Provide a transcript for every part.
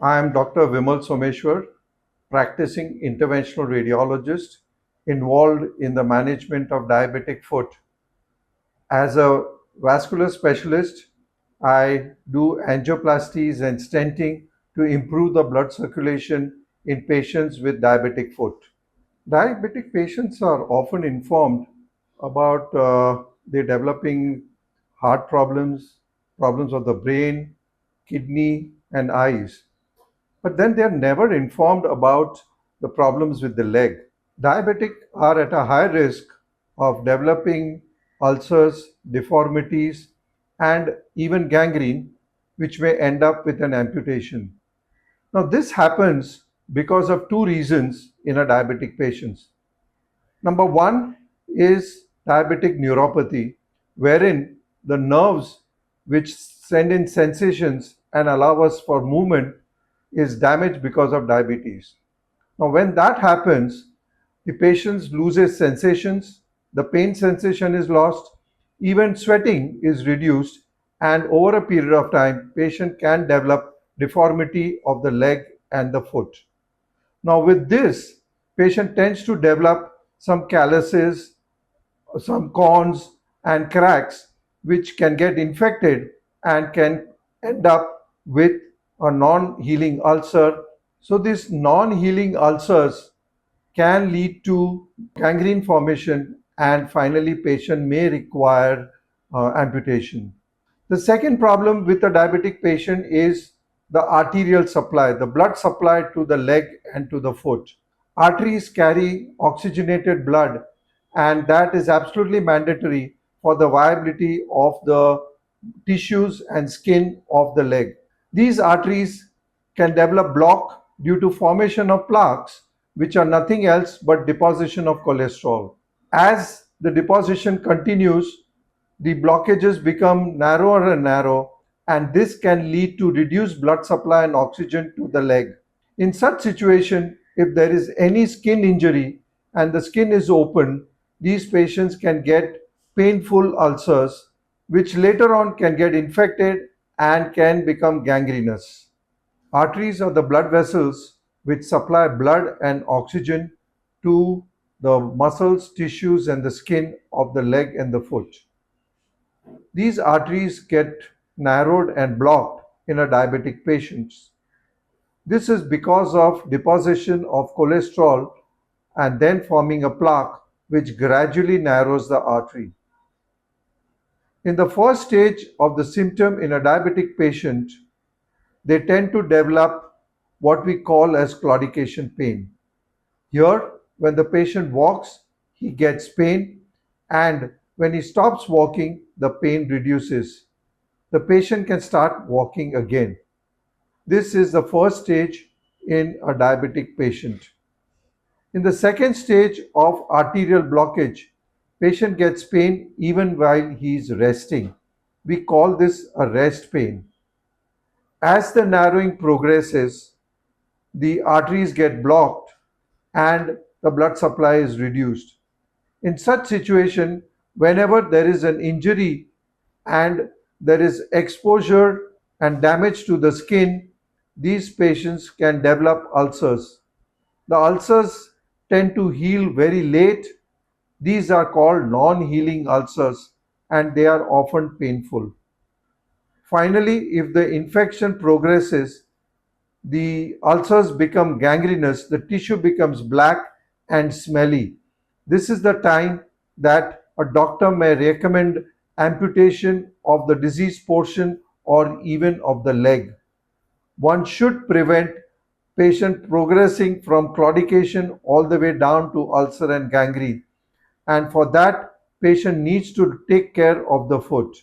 I am Dr. Vimal Someshwar, practicing interventional radiologist involved in the management of diabetic foot. As a vascular specialist, I do angioplasties and stenting to improve the blood circulation in patients with diabetic foot. Diabetic patients are often informed about their developing heart problems, problems of the brain, kidney, and eyes. But then they're never informed about the problems with the leg. Diabetic are at a high risk of developing ulcers, deformities, and even gangrene, which may end up with an amputation. Now, this happens because of two reasons in a diabetic patient. Number one is diabetic neuropathy, wherein the nerves which send in sensations and allow us for movement is damaged because of diabetes. Now, when that happens, the patient loses sensations, the pain sensation is lost, even sweating is reduced, and over a period of time, patient can develop deformity of the leg and the foot. Now, with this, patient tends to develop some calluses, some corns, and cracks, which can get infected and can end up with a non-healing ulcer. So, these non-healing ulcers can lead to gangrene formation, and finally patient may require amputation. The second problem with a diabetic patient is the arterial supply, the blood supply to the leg and to the foot. Arteries carry oxygenated blood, and that is absolutely mandatory for the viability of the tissues and skin of the leg. These arteries can develop block due to formation of plaques, which are nothing else but deposition of cholesterol. As the deposition continues, the blockages become narrower and narrow, and this can lead to reduced blood supply and oxygen to the leg. In such situation, if there is any skin injury and the skin is open, these patients can get painful ulcers, which later on can get infected and can become gangrenous. Arteries are the blood vessels which supply blood and oxygen to the muscles, tissues, and the skin of the leg and the foot. These arteries get narrowed and blocked in a diabetic patient. This is because of deposition of cholesterol and then forming a plaque which gradually narrows the artery. In the first stage of the symptom in a diabetic patient, they tend to develop what we call as claudication pain. Here, when the patient walks, he gets pain, and when he stops walking, the pain reduces. The patient can start walking again. This is the first stage in a diabetic patient. In the second stage of arterial blockage, patient gets pain even while he is resting. We call this a rest pain. As the narrowing progresses, the arteries get blocked and the blood supply is reduced. In such situation, whenever there is an injury and there is exposure and damage to the skin, these patients can develop ulcers. The ulcers tend to heal very late. These are called non-healing ulcers and they are often painful. Finally, if the infection progresses, the ulcers become gangrenous, the tissue becomes black and smelly. This is the time that a doctor may recommend amputation of the diseased portion or even of the leg. One should prevent patient progressing from claudication all the way down to ulcer and gangrene, and for that patient needs to take care of the foot.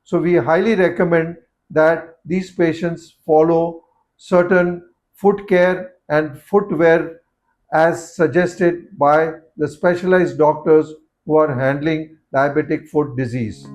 So we highly recommend that these patients follow certain foot care and footwear as suggested by the specialized doctors who are handling diabetic foot disease.